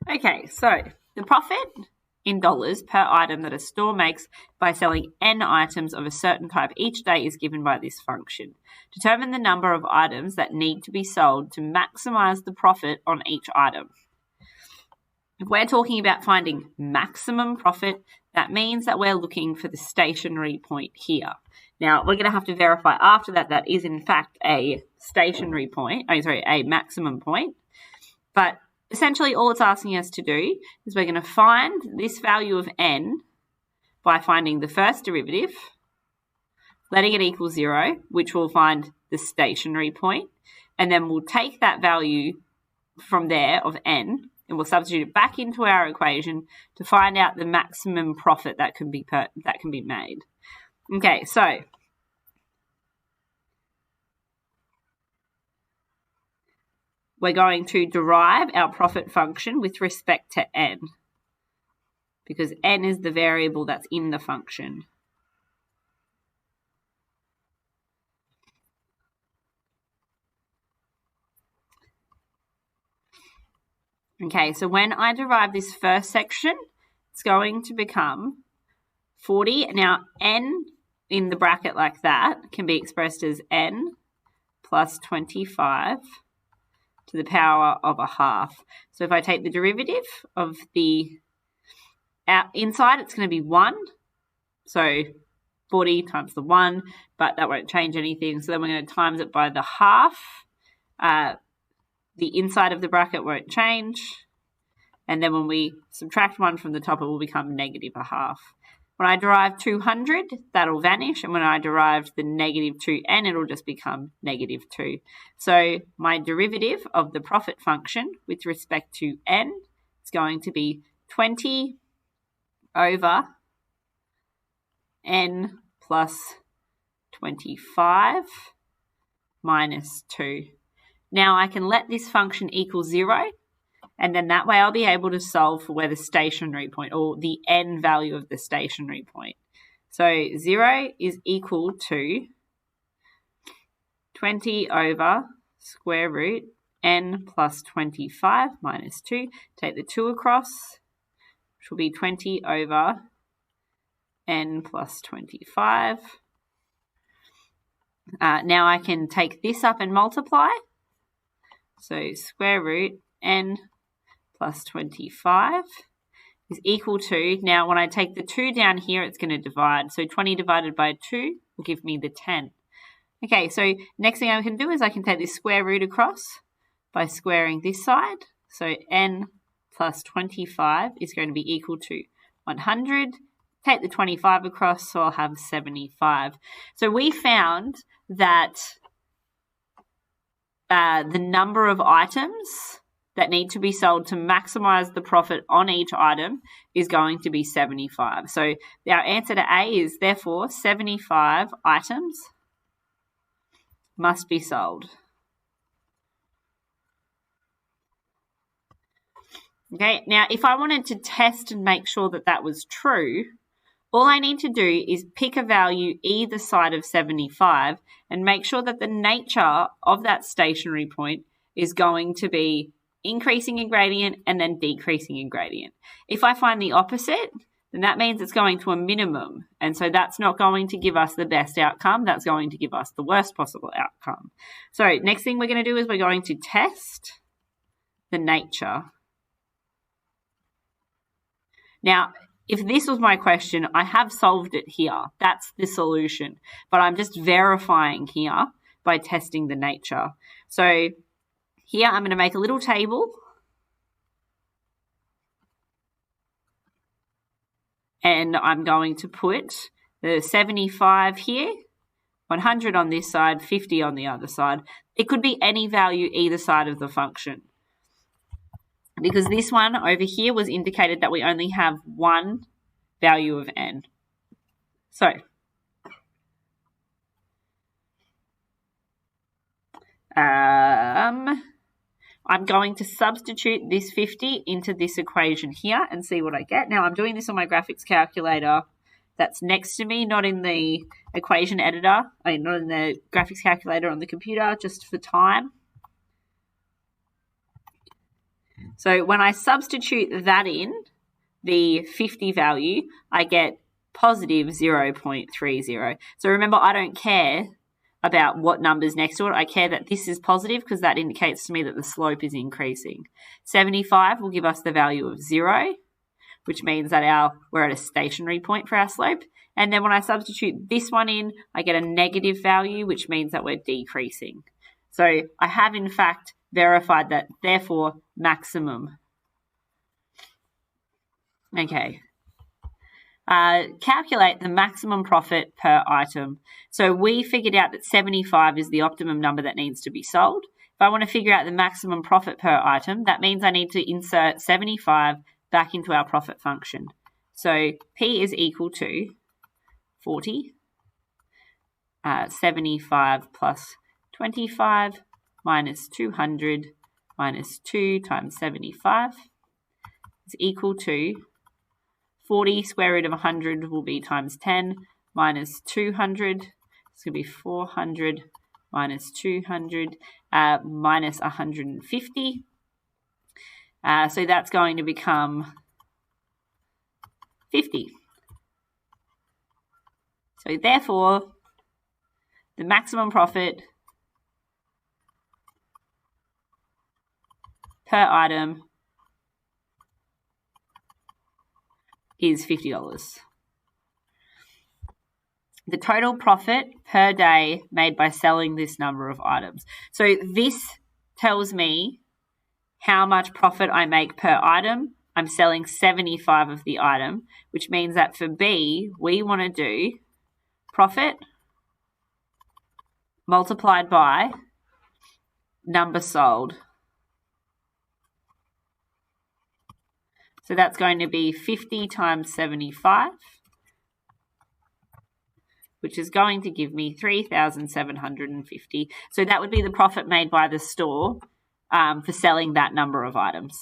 Okay, so the profit in dollars per item that a store makes by selling n items of a certain type each day is given by this function. Determine the number of items that need to be sold to maximize the profit on each item. If we're talking about finding maximum profit, that means that we're looking for the stationary point here. Now, we're going to have to verify after that that is in fact a stationary point, a maximum point. But essentially all it's asking us to do is we're going to find this value of n by finding the first derivative, letting it equal 0, which will find the stationary point, and then we'll take that value from there of n and we'll substitute it back into our equation to find out the maximum profit that can be made. Okay, so we're going to derive our profit function with respect to n, because n is the variable that's in the function. Okay, so when I derive this first section, it's going to become 40. Now, n in the bracket like that can be expressed as n plus 25 to the power of a half. So if I take the derivative of the inside, it's going to be 1. So 40 times the 1, but that won't change anything. So then we're going to times it by the half. The inside of the bracket won't change. And then when we subtract 1 from the top, it will become negative a half. When I derive 200, that'll vanish. And when I derive the negative 2n, it'll just become negative 2. So my derivative of the profit function with respect to n is going to be 20 over n plus 25 minus 2. Now I can let this function equal 0, and then that way I'll be able to solve for where the stationary point, or the n value of the stationary point. So 0 is equal to 20 over square root n plus 25 minus 2. Take the 2 across, which will be 20 over n plus 25. Now I can take this up and multiply. So square root n plus 25 is equal to, now when I take the 2 down here, it's going to divide. So 20 divided by 2 will give me the 10. Okay, so next thing I can do is I can take this square root across by squaring this side. So n plus 25 is going to be equal to 100. Take the 25 across, so I'll have 75. So we found that the number of items that need to be sold to maximize the profit on each item is going to be 75. So our answer to A is therefore 75 items must be sold. Okay, now if I wanted to test and make sure that that was true, all I need to do is pick a value either side of 75 and make sure that the nature of that stationary point is going to be increasing in gradient and then decreasing in gradient. If I find the opposite, then that means it's going to a minimum. And so that's not going to give us the best outcome. That's going to give us the worst possible outcome. So next thing we're going to do is we're going to test the nature. Now, if this was my question, I have solved it here. That's the solution. But I'm just verifying here by testing the nature. So here I'm going to make a little table. And I'm going to put the 75 here, 100 on this side, 50 on the other side. It could be any value either side of the function. Because this one over here was indicated that we only have one value of n. So, I'm going to substitute this 50 into this equation here and see what I get. Now, I'm doing this on my graphics calculator that's next to me, not in the equation editor, not in the graphics calculator on the computer, just for time. So when I substitute that in, the 50 value, I get positive 0.30. So remember, I don't care about what number's next to it. I care that this is positive because that indicates to me that the slope is increasing. 75 will give us the value of 0, which means that we're at a stationary point for our slope. And then when I substitute this one in, I get a negative value, which means that we're decreasing. So I have, in fact, verified that, therefore, maximum. Okay. Calculate the maximum profit per item. So we figured out that 75 is the optimum number that needs to be sold. If I want to figure out the maximum profit per item, that means I need to insert 75 back into our profit function. So P is equal to 40, 75 plus 25 minus 200 minus 2 times 75 is equal to 40 square root of 100 will be times 10 minus 200. It's going to be 400 minus 200 minus 150. So that's going to become 50. So therefore, the maximum profit per item is $50. The total profit per day made by selling this number of items. So this tells me how much profit I make per item. I'm selling 75 of the item, which means that for B, we want to do profit multiplied by number sold. So that's going to be 50 times 75, which is going to give me 3,750. So that would be the profit made by the store for selling that number of items.